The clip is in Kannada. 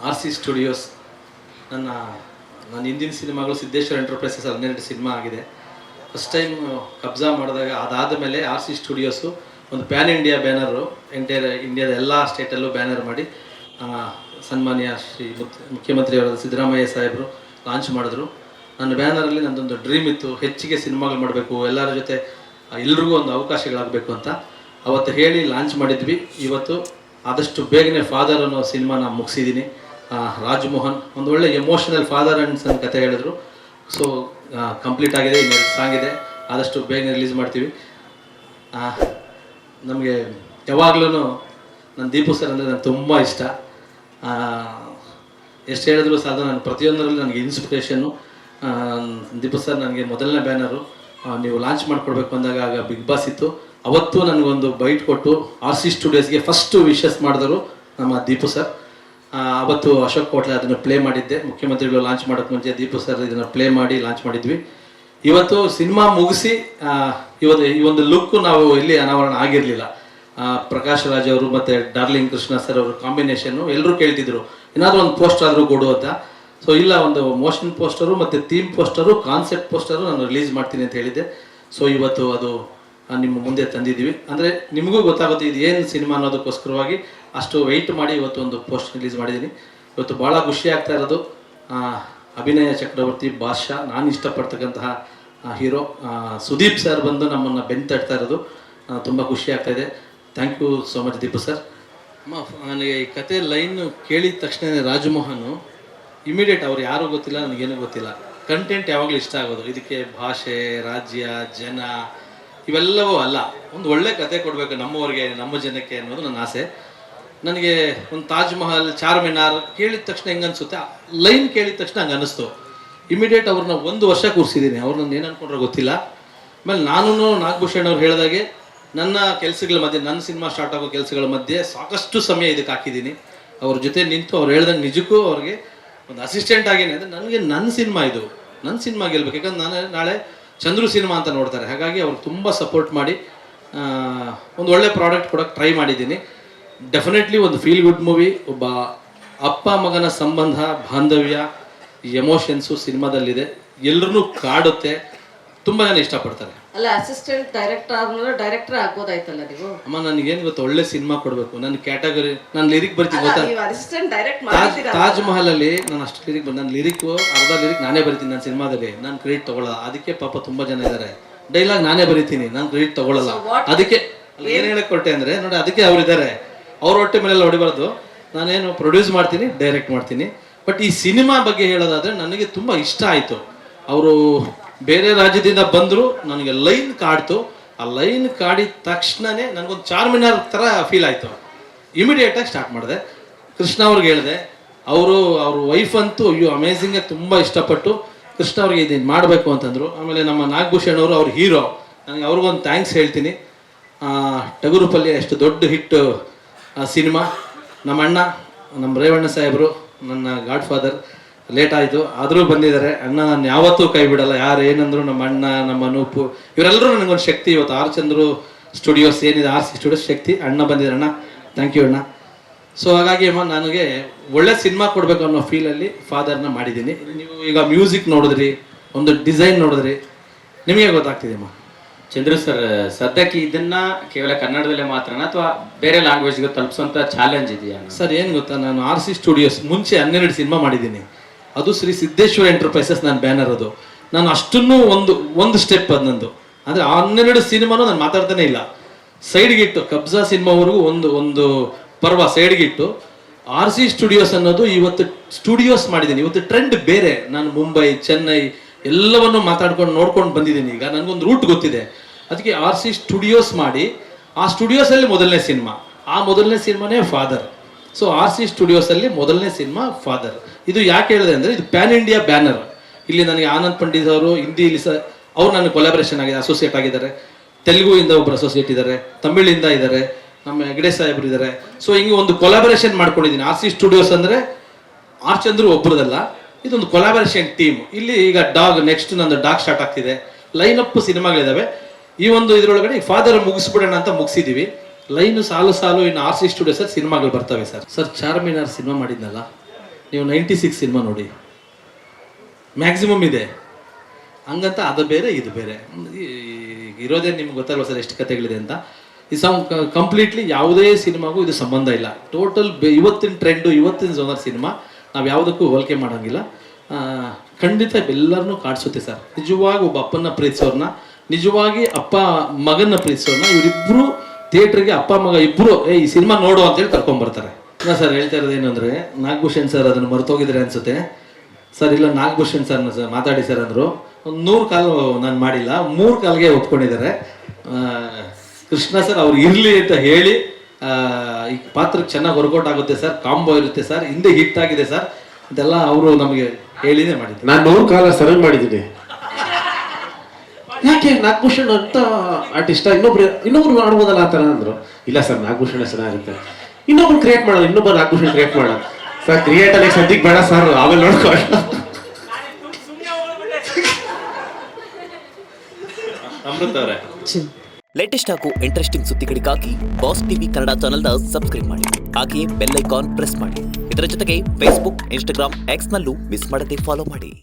ಆರ್ ಸಿ ಸ್ಟುಡಿಯೋಸ್ ನನ್ನ ಹಿಂದಿನ ಸಿನಿಮಾಗಳು ಸಿದ್ದೇಶ್ವರ ಎಂಟರ್ಪ್ರೈಸಸ್ 12 ಸಿನಿಮಾ ಆಗಿದೆ. ಫಸ್ಟ್ ಟೈಮ್ ಕಬ್ಜಾ ಮಾಡಿದಾಗ ಅದಾದ ಮೇಲೆ ಆರ್ ಸಿ ಸ್ಟುಡಿಯೋಸು ಒಂದು ಪ್ಯಾನ್ ಇಂಡಿಯಾ ಬ್ಯಾನರು ಎಂಟೈರ್ ಇಂಡಿಯಾದ ಎಲ್ಲ ಸ್ಟೇಟಲ್ಲೂ ಬ್ಯಾನರ್ ಮಾಡಿ ಸನ್ಮಾನ್ಯ ಶ್ರೀ ಮುಖ್ಯಮಂತ್ರಿಯವರಾದ ಸಿದ್ದರಾಮಯ್ಯ ಸಾಹೇಬರು ಲಾಂಚ್ ಮಾಡಿದ್ರು. ನನ್ನ ಬ್ಯಾನರಲ್ಲಿ ನನ್ನದೊಂದು ಡ್ರೀಮ್ ಇತ್ತು, ಹೆಚ್ಚಿಗೆ ಸಿನಿಮಾಗಳು ಮಾಡಬೇಕು, ಎಲ್ಲರ ಜೊತೆ ಎಲ್ರಿಗೂ ಒಂದು ಅವಕಾಶಗಳಾಗಬೇಕು ಅಂತ ಅವತ್ತು ಹೇಳಿ ಲಾಂಚ್ ಮಾಡಿದ್ವಿ. ಇವತ್ತು ಆದಷ್ಟು ಬೇಗನೆ ಫಾದರ್ ಅನ್ನೋ ಸಿನಿಮಾನ ಮುಗಿಸಿದ್ದೀನಿ. ರಾಜ್ಮೋಹನ್ ಒಂದು ಒಳ್ಳೆ ಎಮೋಷನಲ್ ಫಾದರ್ ಆ್ಯಂಡ್ ಸನ್ ಕತೆ ಹೇಳಿದ್ರು. ಸೊ ಕಂಪ್ಲೀಟ್ ಆಗಿದೆ, ಇನ್ನೆರಡು ಸಾಂಗ್ ಇದೆ, ಆದಷ್ಟು ಬೇಗನೆ ರಿಲೀಸ್ ಮಾಡ್ತೀವಿ. ನಮಗೆ ಯಾವಾಗಲೂ ನನ್ನ ದೀಪು ಸರ್ ಅಂದರೆ ನನಗೆ ತುಂಬ ಇಷ್ಟ. ಎಷ್ಟು ಹೇಳಿದ್ರು ಸಾಧ್ಯ, ನಾನು ಪ್ರತಿಯೊಂದರಲ್ಲೂ ನನಗೆ ಇನ್ಸ್ಪಿರೇಷನ್ನು. ದೀಪು ಸರ್ ನನಗೆ ಮೊದಲನೇ ಬ್ಯಾನರು ನೀವು ಲಾಂಚ್ ಮಾಡಿಕೊಡ್ಬೇಕು ಅಂದಾಗ ಆಗ ಬಿಗ್ ಬಾಸ್ ಇತ್ತು. ಅವತ್ತು ನನಗೊಂದು ಬೈಟ್ ಕೊಟ್ಟು ಆರ್ ಸಿ ಸ್ಟುಡಿಯೋಸ್ಗೆ ಫಸ್ಟು ವಿಶಸ್ ಮಾಡಿದರು ನಮ್ಮ ದೀಪು ಸರ್. ಅವತ್ತು ಅಶೋಕ್ ಕೋಟ್ಲೆ ಅದನ್ನು ಪ್ಲೇ ಮಾಡಿದ್ದೆ. ಮುಖ್ಯಮಂತ್ರಿಗಳು ಲಾಂಚ್ ಮಾಡೋಕ್ಕೆ ಮುಂಚೆ ದೀಪು ಸರ್ ಇದನ್ನು ಪ್ಲೇ ಮಾಡಿ ಲಾಂಚ್ ಮಾಡಿದ್ವಿ. ಇವತ್ತು ಸಿನಿಮಾ ಮುಗಿಸಿ ಈ ಒಂದು ಲುಕ್ಕು ನಾವು ಇಲ್ಲಿ ಅನಾವರಣ ಆಗಿರಲಿಲ್ಲ. ಪ್ರಕಾಶ್ ರಾಜ್ ಅವರು ಮತ್ತು ಡಾರ್ಲಿಂಗ್ ಕೃಷ್ಣ ಸರ್ ಅವರು ಕಾಂಬಿನೇಷನ್ನು ಎಲ್ಲರೂ ಕೇಳ್ತಿದ್ರು, ಏನಾದರೂ ಒಂದು ಪೋಸ್ಟರ್ ಆದರೂ ಕೊಡು ಅಂತ. ಸೊ ಇಲ್ಲ, ಒಂದು ಮೋಷನ್ ಪೋಸ್ಟರು ಮತ್ತು ಥೀಮ್ ಪೋಸ್ಟರು, ಕಾನ್ಸೆಪ್ಟ್ ಪೋಸ್ಟರು ನಾನು ರಿಲೀಸ್ ಮಾಡ್ತೀನಿ ಅಂತ ಹೇಳಿದ್ದೆ. ಸೊ ಇವತ್ತು ಅದು ನಿಮ್ಮ ಮುಂದೆ ತಂದಿದ್ದೀವಿ. ಅಂದರೆ ನಿಮಗೂ ಗೊತ್ತಾಗುತ್ತೆ ಇದು ಏನು ಸಿನಿಮಾ ಅನ್ನೋದಕ್ಕೋಸ್ಕರವಾಗಿ ಅಷ್ಟು ವೆಯ್ಟ್ ಮಾಡಿ ಇವತ್ತು ಒಂದು ಪೋಸ್ಟ್ ರಿಲೀಸ್ ಮಾಡಿದ್ದೀನಿ. ಇವತ್ತು ಭಾಳ ಖುಷಿ ಆಗ್ತಾ ಇರೋದು, ಅಭಿನಯ ಚಕ್ರವರ್ತಿ ಬಾದ್ಶಾ, ನಾನು ಇಷ್ಟಪಡ್ತಕ್ಕಂತಹ ಹೀರೋ ಸುದೀಪ್ ಸರ್ ಬಂದು ನಮ್ಮನ್ನು ಬೆಂತಡ್ತಾ ಇರೋದು ತುಂಬ ಖುಷಿ ಆಗ್ತಾಯಿದೆ. Thank you so much Deepu sir. ನನಗೆ ಈ ಕತೆ ಲೈನ್ ಕೇಳಿದ ತಕ್ಷಣ ರಾಜಮೋಹನ್ ಇಮಿಡಿಯೇಟ್, ಅವ್ರು ಯಾರೂ ಗೊತ್ತಿಲ್ಲ, ನನಗೇನೂ ಗೊತ್ತಿಲ್ಲ, ಕಂಟೆಂಟ್ ಯಾವಾಗಲೂ ಇಷ್ಟ ಆಗೋದು. ಇದಕ್ಕೆ ಭಾಷೆ, ರಾಜ್ಯ, ಜನ ಇವೆಲ್ಲವೂ ಅಲ್ಲ, ಒಂದು ಒಳ್ಳೆ ಕತೆ ಕೊಡಬೇಕು ನಮ್ಮವ್ರಿಗೆ, ನಮ್ಮ ಜನಕ್ಕೆ ಅನ್ನೋದು ನನ್ನ ಆಸೆ. ನನಗೆ ಒಂದು ತಾಜ್ ಮಹಲ್, ಚಾರ್ಮಿನಾರ್ ಕೇಳಿದ ತಕ್ಷಣ ಹೆಂಗೆ ಅನಿಸುತ್ತೆ, ಲೈನ್ ಕೇಳಿದ ತಕ್ಷಣ ಹಂಗೆ ಅನ್ನಿಸ್ತು. ಇಮಿಡಿಯೇಟ್ ಅವ್ರನ್ನ 1 ವರ್ಷ ಕೂರಿಸಿದ್ದೀನಿ. ಅವ್ರು ನನ್ನ ಏನು ಅನ್ಕೊಂಡ್ರೆ ಗೊತ್ತಿಲ್ಲ. ಆಮೇಲೆ ನಾನು ನಾಗಭೂಷಣ್ ಅವ್ರು ಹೇಳಿದಾಗೆ ನನ್ನ ಕೆಲಸಗಳ ಮಧ್ಯೆ, ನನ್ನ ಸಿನಿಮಾ ಸ್ಟಾರ್ಟ್ ಆಗೋ ಕೆಲಸಗಳ ಮಧ್ಯೆ ಸಾಕಷ್ಟು ಸಮಯ ಇದಕ್ಕೆ ಹಾಕಿದ್ದೀನಿ. ಅವ್ರ ಜೊತೆ ನಿಂತು ಅವ್ರು ಹೇಳ್ದಂಗೆ ನಿಜಕ್ಕೂ ಅವ್ರಿಗೆ ಒಂದು ಅಸಿಸ್ಟೆಂಟ್ ಆಗೇನೆ. ಅಂದರೆ ನನಗೆ ನನ್ನ ಸಿನಿಮಾ ಇದು, ನನ್ನ ಸಿನಿಮಾ ಗೆಲ್ಬೇಕು. ಯಾಕಂದ್ರೆ ನಾನು ನಾಳೆ ಚಂದ್ರು ಸಿನಿಮಾ ಅಂತ ನೋಡ್ತಾರೆ. ಹಾಗಾಗಿ ಅವ್ರು ತುಂಬ ಸಪೋರ್ಟ್ ಮಾಡಿ ಒಂದು ಒಳ್ಳೆ ಪ್ರಾಡಕ್ಟ್ ಕೊಡೋಕ್ಕೆ ಟ್ರೈ ಮಾಡಿದ್ದೀನಿ. ಡೆಫಿನೆಟ್ಲಿ ಒಂದು ಫೀಲ್ ಗುಡ್ ಮೂವಿ. ಒಬ್ಬ ಅಪ್ಪ ಮಗನ ಸಂಬಂಧ, ಬಾಂಧವ್ಯ, ಎಮೋಷನ್ಸು ಸಿನಿಮಾದಲ್ಲಿದೆ. ಎಲ್ಲರೂ ಕಾಡುತ್ತೆ, ತುಂಬ ಜನ ಇಷ್ಟಪಡ್ತಾರೆ. ಅಲ್ಲ, ಅಸಿಸ್ಟೆಂಟ್ ಡೈರೆಕ್ಟರ್ ಆಗ್ಬೋದಾಯ್ತಲ್ಲ ನೀವು? ಅಮ್ಮ ನನಗೇನು ಗೊತ್ತು, ಒಳ್ಳೆ ಸಿನಿಮಾ ಕೊಡಬೇಕು. ನನ್ನ ಕ್ಯಾಟಗರಿ, ನಾನು ಲಿರಿಕ್ ಬರ್ತೀನಿ ಗೊತ್ತಾ. ತಾಜ್ ಮಹಲ್ ಅಲ್ಲಿ ನಾನು ಅಷ್ಟು ಲಿರಿಕ್ ನನ್ನ ಲಿರಿಕ್ಕು ಅರ್ಧ ಲಿರಿಕ್ ನಾನೇ ಬರಿತೀನಿ ನನ್ನ ಸಿನಿಮಾದಲ್ಲಿ. ನಾನು ಕ್ರೆಡಿಟ್ ತಗೊಳ್ಳಲ್ಲ. ಅದಕ್ಕೆ ಪಾಪ ತುಂಬ ಜನ ಇದ್ದಾರೆ, ಡೈಲಾಗ್ ನಾನೇ ಬರಿತೀನಿ, ನಾನು ಕ್ರೆಡಿಟ್ ತಗೊಳ್ಳಲ್ಲ. ಅದಕ್ಕೆ ಏನು ಹೇಳಕ್ ಕೊಟ್ಟೆ ಅಂದರೆ ನೋಡಿ, ಅದಕ್ಕೆ ಅವರಿದ್ದಾರೆ, ಅವ್ರ ಹೊಟ್ಟೆ ಮೇಲೆಲ್ಲ ಹೊಡಿಬಾರ್ದು. ನಾನೇನು ಪ್ರೊಡ್ಯೂಸ್ ಮಾಡ್ತೀನಿ, ಡೈರೆಕ್ಟ್ ಮಾಡ್ತೀನಿ. ಬಟ್ ಈ ಸಿನಿಮಾ ಬಗ್ಗೆ ಹೇಳೋದಾದರೆ ನನಗೆ ತುಂಬ ಇಷ್ಟ ಆಯಿತು. ಅವರು ಬೇರೆ ರಾಜ್ಯದಿಂದ ಬಂದರು, ನನಗೆ ಲೈನ್ ಕಾಡ್ತು. ಆ ಲೈನ್ ಕಾಡಿದ ತಕ್ಷಣವೇ ನನಗೊಂದು ಚಾರ್ಮಿನಾರ್ ಥರ ಫೀಲ್ ಆಯಿತು. ಇಮಿಡಿಯೇಟಾಗಿ ಸ್ಟಾರ್ಟ್ ಮಾಡಿದೆ. ಕೃಷ್ಣ ಅವ್ರಿಗೆ ಹೇಳಿದೆ, ಅವ್ರ ವೈಫ್ ಅಂತೂ ಅಯ್ಯೋ ಅಮೇಝಿಂಗಾಗಿ ತುಂಬ ಇಷ್ಟಪಟ್ಟು ಕೃಷ್ಣ ಅವ್ರಿಗೆ ಇದನ್ನು ಮಾಡಬೇಕು ಅಂತಂದರು. ಆಮೇಲೆ ನಮ್ಮ ನಾಗಭೂಷಣ್ ಅವರು, ಅವ್ರ ಹೀರೋ, ನನಗೆ ಅವ್ರಿಗೊಂದು ಥ್ಯಾಂಕ್ಸ್ ಹೇಳ್ತೀನಿ. ಟಗರುಪಲ್ಲಿ ಅಷ್ಟು ದೊಡ್ಡ ಹಿಟ್ ಸಿನಿಮಾ. ನಮ್ಮ ಅಣ್ಣ, ನಮ್ಮ ರೇವಣ್ಣ ಸಾಹೇಬರು, ನನ್ನ ಗಾಡ್ ಫಾದರ್, ಲೇಟ್ ಆಯಿತು ಆದರೂ ಬಂದಿದ್ದಾರೆ. ಅಣ್ಣ ನಾನು ಯಾವತ್ತೂ ಕೈ ಬಿಡಲ್ಲ, ಯಾರು ಏನಂದ್ರು. ನಮ್ಮ ಅಣ್ಣ, ನಮ್ಮ ಅನೂಪು, ಇವರೆಲ್ಲರೂ ನನಗೊಂದು ಶಕ್ತಿ. ಇವತ್ತು ಆರ್ ಚಂದ್ರು ಸ್ಟುಡಿಯೋಸ್ ಏನಿದೆ, ಆರ್ ಸಿ ಸ್ಟುಡಿಯೋಸ್ ಶಕ್ತಿ. ಅಣ್ಣ ಬಂದಿದ್ದಾರೆ, ಅಣ್ಣ ಥ್ಯಾಂಕ್ ಯು ಅಣ್ಣ. ಸೊ ಹಾಗಾಗಿ ಅಮ್ಮ ನನಗೆ ಒಳ್ಳೆ ಸಿನಿಮಾ ಕೊಡಬೇಕು ಅನ್ನೋ ಫೀಲಲ್ಲಿ ಫಾದರ್ನ ಮಾಡಿದ್ದೀನಿ. ನೀವು ಈಗ ಮ್ಯೂಸಿಕ್ ನೋಡಿದ್ರಿ, ಒಂದು ಡಿಸೈನ್ ನೋಡಿದ್ರಿ, ನಿಮಗೆ ಗೊತ್ತಾಗ್ತಿದೆ ಅಮ್ಮ. ಚಂದ್ರು ಸರ್, ಸದ್ಯಕ್ಕೆ ಇದನ್ನ ಕೇವಲ ಕನ್ನಡದಲ್ಲೇ ಮಾತ್ರನಾ ಅಥವಾ ಬೇರೆ ಲ್ಯಾಂಗ್ವೇಜ್ಗೆ ತಲುಪಿಸುವಂಥ ಚಾಲೆಂಜ್ ಇದೆಯಾ ಸರ್? ಏನು ಗೊತ್ತಾ, ನಾನು ಆರ್ ಸಿ ಸ್ಟುಡಿಯೋಸ್ ಮುಂಚೆ 12 ಸಿನಿಮಾ ಮಾಡಿದ್ದೀನಿ. ಅದು ಶ್ರೀ ಸಿದ್ದೇಶ್ವರ ಎಂಟರ್ಪ್ರೈಸಸ್ ನನ್ನ ಬ್ಯಾನರ್. ಅದು ನಾನು ಅಷ್ಟನ್ನು ಒಂದು ಸ್ಟೆಪ್ ಅದು ನಂದು. ಅಂದರೆ 12 ಸಿನಿಮಾನು ನಾನು ಮಾತಾಡ್ತಾನೆ ಇಲ್ಲ, ಸೈಡ್ಗಿಟ್ಟು ಕಬ್ಜಾ ಸಿನಿಮಾವರೆಗೂ ಒಂದು ಪರ್ವ ಸೈಡ್ಗಿಟ್ಟು ಆರ್ ಸಿ ಸ್ಟುಡಿಯೋಸ್ ಅನ್ನೋದು ಇವತ್ತು ಸ್ಟುಡಿಯೋಸ್ ಮಾಡಿದ್ದೀನಿ. ಇವತ್ತು ಟ್ರೆಂಡ್ ಬೇರೆ. ನಾನು ಮುಂಬೈ, ಚೆನ್ನೈ ಎಲ್ಲವನ್ನು ಮಾತಾಡ್ಕೊಂಡು ನೋಡ್ಕೊಂಡು ಬಂದಿದ್ದೀನಿ. ಈಗ ನನಗೊಂದು ರೂಟ್ ಗೊತ್ತಿದೆ. ಅದಕ್ಕೆ ಆರ್ ಸಿ ಸ್ಟುಡಿಯೋಸ್ ಮಾಡಿ, ಆ ಸ್ಟುಡಿಯೋಸಲ್ಲಿ ಮೊದಲನೇ ಸಿನಿಮಾ, ಆ ಮೊದಲನೇ ಸಿನಿಮಾನೇ ಫಾದರ್. ಸೊ ಆರ್ ಸಿ ಸ್ಟುಡಿಯೋಸಲ್ಲಿ ಮೊದಲನೇ ಸಿನಿಮಾ ಫಾದರ್. ಇದು ಯಾಕೆ ಹೇಳಿದೆ ಅಂದರೆ, ಇದು ಪ್ಯಾನ್ ಇಂಡಿಯಾ ಬ್ಯಾನರ್. ಇಲ್ಲಿ ನನಗೆ ಆನಂದ್ ಪಂಡಿತ್ ಅವರು ಹಿಂದಿಲಿ ಅವ್ರು ನನಗೆ ಕೊಲಾಬ್ರೇಷನ್ ಆಗಿದೆ, ಅಸೋಸಿಯೇಟ್ ಆಗಿದ್ದಾರೆ. ತೆಲುಗುವಿಂದ ಒಬ್ಬರು ಅಸೋಸಿಯೇಟ್ ಇದ್ದಾರೆ, ತಮಿಳಿಂದ ಇದ್ದಾರೆ, ನಮ್ಮ ಹೆಗ್ಡೆ ಸಾಹೇಬ್ರು ಇದ್ದಾರೆ. ಸೊ ಹಿಂಗೆ ಒಂದು ಕೊಲಾಬರೇಷನ್ ಮಾಡ್ಕೊಂಡಿದ್ದೀನಿ. ಆರ್ ಸಿ ಸ್ಟುಡಿಯೋಸ್ ಅಂದರೆ ಆರ್ ಚಂದ್ರು ಒಬ್ಬರದಲ್ಲ, ಇದೊಂದು ಕೊಲಾಬರೇಷನ್ ಟೀಮ್. ಇಲ್ಲಿ ಈಗ ನೆಕ್ಸ್ಟ್ ನಂದು ಡಾಗ್ ಸ್ಟಾರ್ಟ್ ಆಗ್ತಿದೆ. ಲೈನಪ್ ಸಿನಿಮಾಗಳಿದ್ದಾವೆ. ಈ ಒಂದು ಇದರೊಳಗಡೆ ಫಾದರ್ ಮುಗಿಸ್ಬಿಡೋಣ ಅಂತ ಮುಗಿಸಿದ್ದೀವಿ. ಲೈನು ಸಾಲು ಇನ್ನು ಆರ್ ಸಿ ಸ್ಟುಡಿಯೋಸಲ್ಲಿ ಸಿನಿಮಾಗಳು ಬರ್ತವೆ ಸರ್. ಚಾರ್ಮಿನಾರ್ ಸಿನಿಮಾ ಮಾಡಿದ್ನಲ್ಲ, ನೀವು 96 ಸಿನಿಮಾ ನೋಡಿ, ಮ್ಯಾಕ್ಸಿಮಮ್ ಇದೆ. ಹಂಗಂತ ಅದು ಬೇರೆ ಇದು ಬೇರೆ, ಇರೋದೇ ನಿಮ್ಗೆ ಗೊತ್ತಲ್ವ ಸರ್ ಎಷ್ಟು ಕಥೆಗಳಿದೆ ಅಂತ. ಈ ಕಂಪ್ಲೀಟ್ಲಿ ಯಾವುದೇ ಸಿನಿಮಾಗೂ ಇದು ಸಂಬಂಧ ಇಲ್ಲ. ಟೋಟಲ್ ಇವತ್ತಿನ ಟ್ರೆಂಡು, ಇವತ್ತಿನ ಜೋನರ್ ಸಿನಿಮಾ ನಾವು ಯಾವುದಕ್ಕೂ ಹೋಲಿಕೆ ಮಾಡೋಂಗಿಲ್ಲ. ಖಂಡಿತ ಎಲ್ಲರನ್ನೂ ಕಾಡಿಸುತ್ತೆ ಸರ್. ನಿಜವಾಗಿ ಒಬ್ಬ ಅಪ್ಪನ ಪ್ರೀತಿಸೋರ್ನ, ನಿಜವಾಗಿ ಅಪ್ಪ ಮಗನ ಪ್ರೀತಿಸೋರ್ನ, ಇವರಿಬ್ಬರು ಥಿಯೇಟ್ರಿಗೆ ಅಪ್ಪ ಮಗ ಇಬ್ಬರು ಈ ಸಿನಿಮಾ ನೋಡು ಅಂತೇಳಿ ಕರ್ಕೊಂಡ್ಬರ್ತಾರೆ. ಇಲ್ಲ ಸರ್, ಹೇಳ್ತಾ ಇರೋದು ಏನಂದರೆ, ನಾಗಭೂಷಣ್ ಸರ್ ಅದನ್ನು ಮರ್ತೋಗಿದ್ರೆ ಅನಿಸುತ್ತೆ ಸರ್. ಇಲ್ಲ, ನಾಗಭೂಷಣ್ ಸರ್ ಮಾತಾಡಿ ಸರ್ ಅಂದರು. ಒಂದು 100 ಕಾಲು ನಾನು ಮಾಡಿಲ್ಲ, 3 ಕಾಲ್ಗೆ ಒಪ್ಕೊಂಡಿದ್ದಾರೆ. ಕೃಷ್ಣ ಸರ್ ಅವ್ರು ಇರಲಿ ಅಂತ ಹೇಳಿ ಈ ಪಾತ್ರಕ್ಕೆ ಚೆನ್ನಾಗಿ ವರ್ಕೌಟ್ ಆಗುತ್ತೆ ಸರ್, ಕಾಂಬೋ ಇರುತ್ತೆ ಸರ್, ಹಿಂದೆ ಹಿಟ್ ಆಗಿದೆ ಸರ್ ಇದೆಲ್ಲ ಅವರು ನಮಗೆ ಹೇಳಿನೇ ಮಾಡಿದ್ರು. ನಾನು 100 ಕಾಲ ಸರ್ವ್ ಮಾಡಿದ್ದೀನಿ. ಯಾಕೆ ನಾಗಭೂಷಣ್ ಅಂತ ಆರ್ಟಿಸ್ಟ್ ಇನ್ನೊಬ್ರು ಮಾಡ್ಬೋದಲ್ಲ ಆ ಥರ ಅಂದರು. ಇಲ್ಲ ಸರ್, ನಾಗಭೂಷಣ ಚೆನ್ನಾಗಿರುತ್ತೆ, ಇನ್ನೊಬ್ರು ಕ್ರಿಯೇಟ್ ಮಾಡೋಣ, ಇನ್ನೊಬ್ಬ ನಾಗಭೂಷಣ್ ಕ್ರಿಯೇಟ್ ಮಾಡೋಣ. ಸರ್ ಕ್ರಿಯೇಟ್ ಅಲ್ಲಿ ಸದ್ಯಕ್ಕೆ ಬೇಡ ಸರ್, ಆಮೇಲೆ ನೋಡ್ಕೊಳ್ಳೋಣ. ಅಮೃತ ಅವರೇ, ಲೇಟೆಸ್ಟ್ ಹಾಗೂ ಇಂಟ್ರೆಸ್ಟಿಂಗ್ ಸುದ್ದಿಗಳಿಗಾಗಿ ಬಾಸ್ ಟಿವಿ ಕನ್ನಡ ಚಾನೆಲ್ನ ಸಬ್ಸ್ಕ್ರೈಬ್ ಮಾಡಿ. ಹಾಗೆಯೇ ಬೆಲ್ ಐಕಾನ್ ಪ್ರೆಸ್ ಮಾಡಿ. ಇದರ ಜೊತೆಗೆ ಫೇಸ್ಬುಕ್, ಇನ್ಸ್ಟಾಗ್ರಾಮ್, ಎಕ್ಸ್ನಲ್ಲೂ ಮಿಸ್ ಮಾಡದೆ ಫಾಲೋ ಮಾಡಿ.